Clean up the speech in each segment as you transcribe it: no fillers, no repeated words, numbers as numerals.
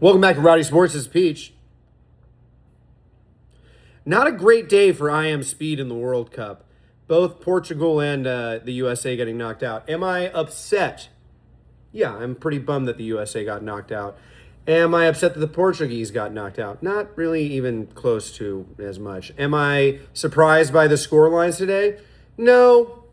Welcome back to Rowdy Sports. This is Peach. Not a great day for IM Speed in the World Cup. Both Portugal and the USA getting knocked out. Am I upset? Yeah, I'm pretty bummed that the USA got knocked out. Am I upset that the Portuguese got knocked out? Not really even close to as much. Am I surprised by the scorelines today? No.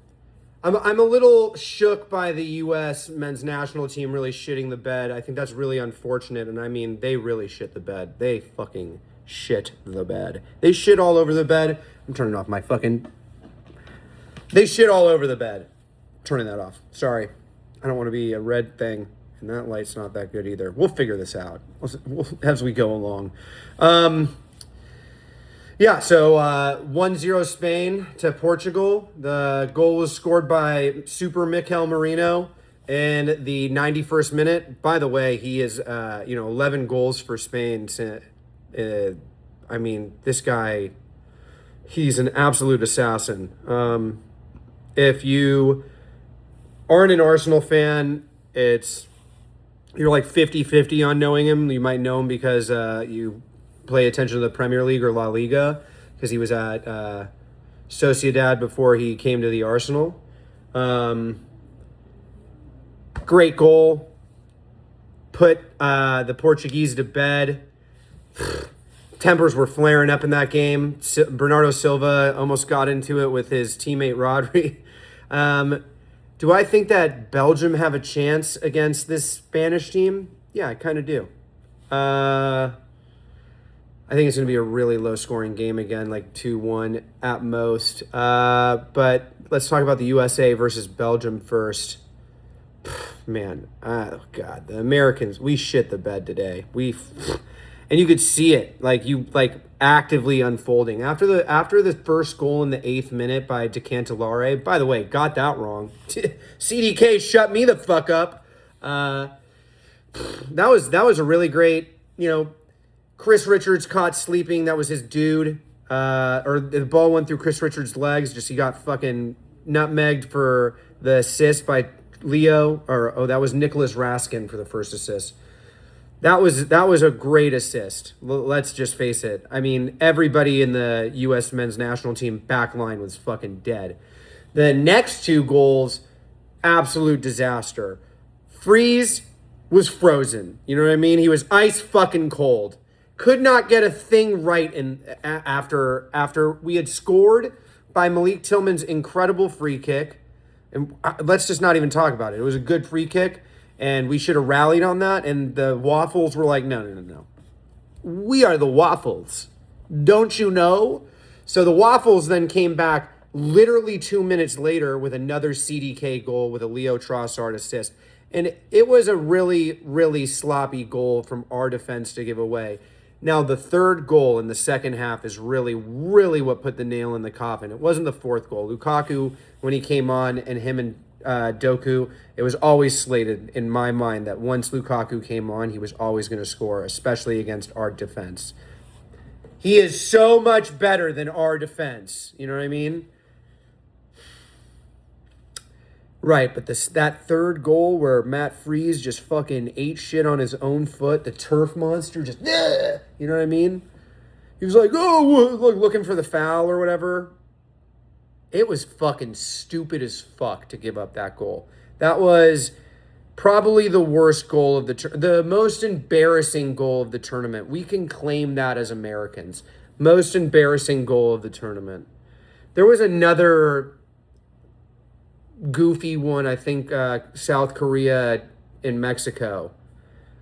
I'm a little shook by the U.S. men's national team really shitting the bed. I think that's really unfortunate, and I mean, they really shit the bed. They fucking shit the bed. They shit all over the bed. I'm turning off my fucking... They shit all over the bed. Turning that off. Sorry. I don't want to be a red thing, and that light's not that good either. We'll figure this out as we go along. Yeah, so 1-0 Spain to Portugal. The goal was scored by Super Mikel Merino in the 91st minute. By the way, he is, 11 goals for Spain. I mean, this guy, he's an absolute assassin. If you aren't an Arsenal fan, you're like 50-50 on knowing him. You might know him because you pay attention to the Premier League or La Liga, because he was at Sociedad before he came to the Arsenal. Great goal. Put the Portuguese to bed. Tempers were flaring up in that game. Bernardo Silva almost got into it with his teammate Rodri. Do I think that Belgium have a chance against this Spanish team? Yeah, I kind of do. I think it's going to be a really low-scoring game again, like 2-1 at most. But let's talk about the USA versus Belgium first. Man, oh God, the Americans, we shit the bed today. And you could see it, actively unfolding after the first goal in the 8th minute by Decantelare. By the way, got that wrong. CDK shut me the fuck up. That was a really great, Chris Richards caught sleeping. That was his dude. Or the ball went through Chris Richards' legs. He got fucking nutmegged for the assist by Leo. That was Nicholas Raskin for the first assist. That was a great assist. Let's just face it. I mean, everybody in the U.S. men's national team back line was fucking dead. The next 2 goals, absolute disaster. Freeze was frozen. You know what I mean? He was ice fucking cold. Could not get a thing right after we had scored by Malik Tillman's incredible free kick. And let's just not even talk about it. It was a good free kick, and we should have rallied on that. And the Waffles were like, no. We are the Waffles. Don't you know? So the Waffles then came back literally 2 minutes later with another CDK goal with a Leo Trossard assist. And it was a really, really sloppy goal from our defense to give away. Now, the third goal in the second half is really, really what put the nail in the coffin. It wasn't the fourth goal. Lukaku, when he came on, and him and Doku, it was always slated in my mind that once Lukaku came on, he was always going to score, especially against our defense. He is so much better than our defense. You know what I mean? Right, but that third goal where Matt Freese just fucking ate shit on his own foot, the turf monster just, you know what I mean? He was like, looking for the foul or whatever. It was fucking stupid as fuck to give up that goal. That was probably the worst goal of the most embarrassing goal of the tournament. We can claim that as Americans. Most embarrassing goal of the tournament. There was another goofy one, I think South Korea in Mexico.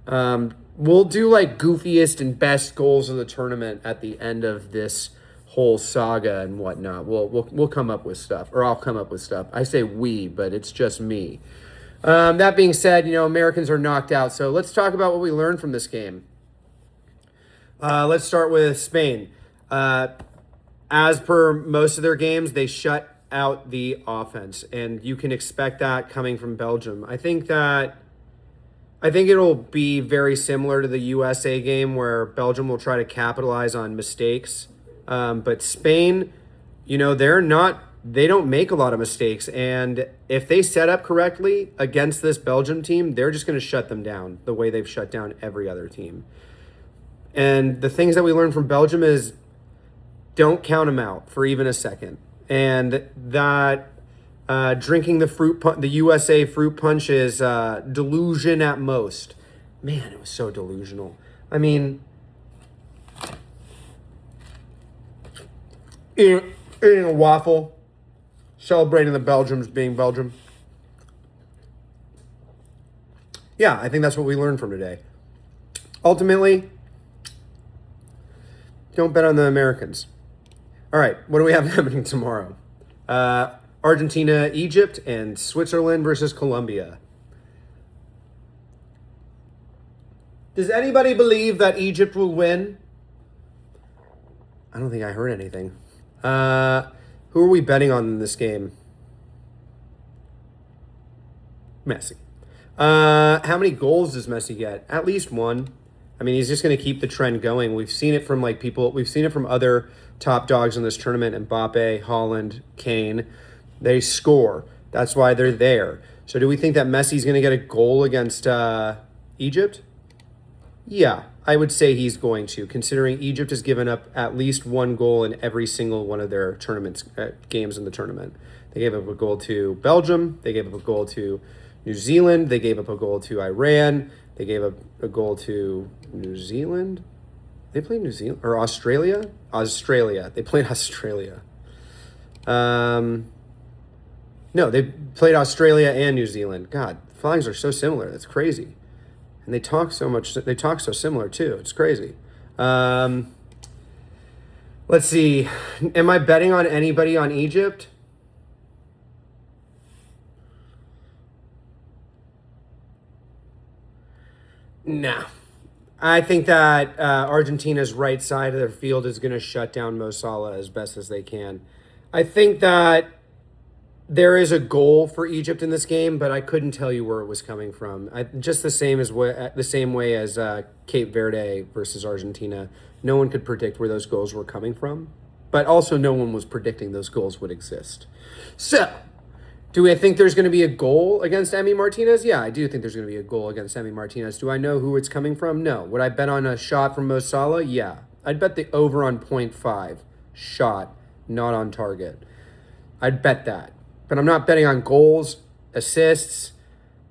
We'll do like goofiest and best goals of the tournament at the end of this whole saga and whatnot. We'll come up with stuff, or I'll come up with stuff. I say we, but it's just me. That being said, Americans are knocked out. So let's talk about what we learned from this game. Let's start with Spain. As per most of their games, they shut out the offense, and you can expect that coming from Belgium. I think it'll be very similar to the USA game, where Belgium will try to capitalize on mistakes. But Spain, they're not they don't make a lot of mistakes. And if they set up correctly against this Belgium team, they're just going to shut them down the way they've shut down every other team. And the things that we learned from Belgium is don't count them out for even a second. And that drinking the USA fruit punch is delusion at most. Man, it was so delusional. I mean, eating a waffle, celebrating the Belgians being Belgium. Yeah, I think that's what we learned from today. Ultimately, don't bet on the Americans. All right, what do we have happening tomorrow? Argentina, Egypt, and Switzerland versus Colombia. Does anybody believe that Egypt will win? I don't think I heard anything. Who are we betting on in this game? Messi. How many goals does Messi get? At least one. I mean, he's just going to keep the trend going. We've seen it from we've seen it from other top dogs in this tournament, Mbappe, Haaland, Kane. They score. That's why they're there. So do we think that Messi's going to get a goal against Egypt? Yeah, I would say he's going to, considering Egypt has given up at least one goal in every single one of their tournaments games in the tournament. They gave up a goal to Belgium. They gave up a goal to New Zealand. They gave up a goal to Iran. They gave up a goal to New Zealand. They played New Zealand or Australia? Australia. They played Australia. No, they played Australia and New Zealand. God, flags are so similar. That's crazy. And they talk so much. They talk so similar too. It's crazy. Let's see. Am I betting on anybody on Egypt? No. I think that Argentina's right side of their field is going to shut down Mo Salah as best as they can. I think that there is a goal for Egypt in this game, but I couldn't tell you where it was coming from. Just the same way as Cape Verde versus Argentina. No one could predict where those goals were coming from, but also no one was predicting those goals would exist. So, do I think there's going to be a goal against Emi Martinez? Yeah, I do think there's going to be a goal against Emi Martinez. Do I know who it's coming from? No. Would I bet on a shot from Mo Salah? Yeah. I'd bet the over on 0.5 shot, not on target. I'd bet that. But I'm not betting on goals, assists.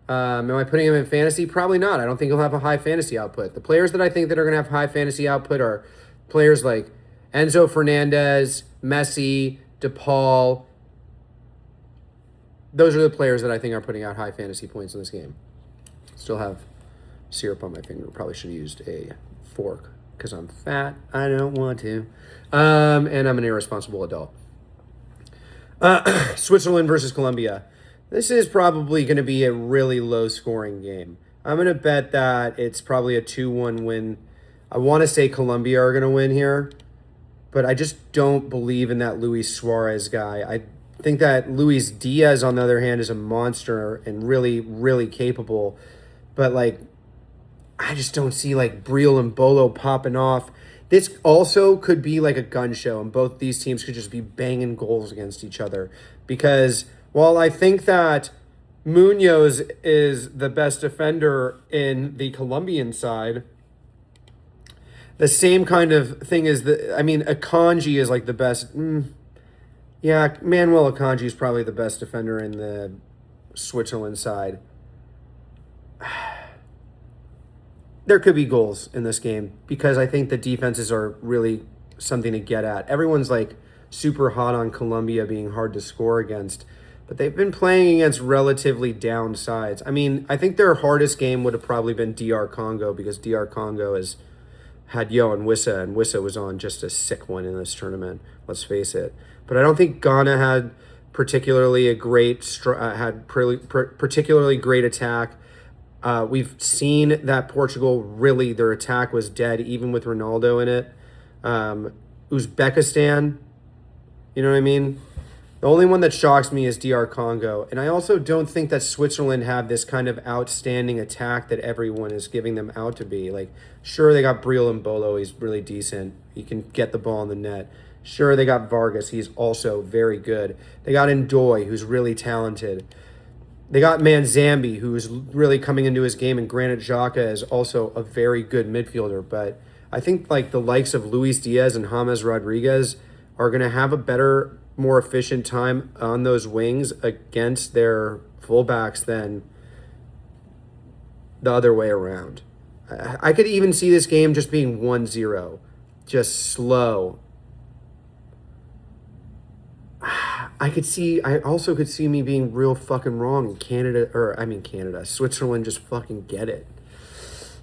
Am I putting him in fantasy? Probably not. I don't think he'll have a high fantasy output. The players that I think that are going to have high fantasy output are players like Enzo Fernandez, Messi, DePaul. Those are the players that I think are putting out high fantasy points in this game. Still have syrup on my finger. Probably should have used a fork because I'm fat. I don't want to. And I'm an irresponsible adult. Switzerland versus Colombia. This is probably going to be a really low-scoring game. I'm going to bet that it's probably a 2-1 win. I want to say Colombia are going to win here, but I just don't believe in that Luis Suarez guy. I think that Luis Diaz, on the other hand, is a monster and really, really capable. But, I just don't see, Breel and Bolo popping off. This also could be like a gun show, and both these teams could just be banging goals against each other. Because while I think that Munoz is the best defender in the Colombian side, the same kind of thing is Akanji is the best. Yeah, Manuel Akanji is probably the best defender in the Switzerland side. There could be goals in this game because I think the defenses are really something to get at. Everyone's super hot on Colombia being hard to score against, but they've been playing against relatively down sides. I mean, I think their hardest game would have probably been DR Congo because DR Congo has had Yohan Wissa, and Wissa was on just a sick one in this tournament, let's face it. But I don't think Ghana had particularly great attack. We've seen that Portugal really, their attack was dead, even with Ronaldo in it. Uzbekistan, you know what I mean? The only one that shocks me is DR Congo. And I also don't think that Switzerland have this kind of outstanding attack that everyone is giving them out to be. Sure, they got Breel and Bolo. He's really decent. He can get the ball in the net. Sure, they got Vargas. He's also very good. They got Ndoye, who's really talented. They got Manzambi, who's really coming into his game, and Granit Xhaka is also a very good midfielder. But I think like the likes of Luis Diaz and James Rodriguez are going to have a better, more efficient time on those wings against their fullbacks than the other way around. I could even see this game just being 1-0, just slow. I also could see me being real fucking wrong. Canada, Switzerland just fucking get it.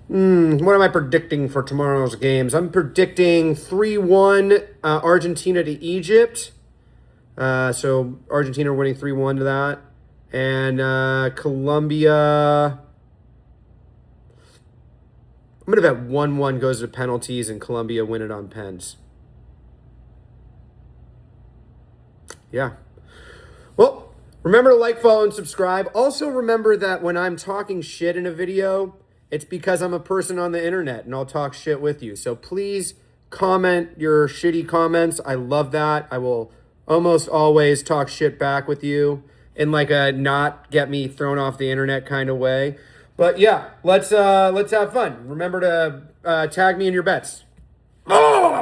What am I predicting for tomorrow's games? I'm predicting 3-1 Argentina to Egypt. So Argentina winning 3-1 to that. And Colombia, I'm going to bet 1-1 goes to penalties and Colombia win it on pens. Yeah. Well, remember to like, follow, and subscribe. Also remember that when I'm talking shit in a video, it's because I'm a person on the internet and I'll talk shit with you. So please comment your shitty comments. I love that. I will almost always talk shit back with you in like a not get me thrown off the internet kind of way. But yeah, let's have fun. Remember to tag me in your bets. Oh!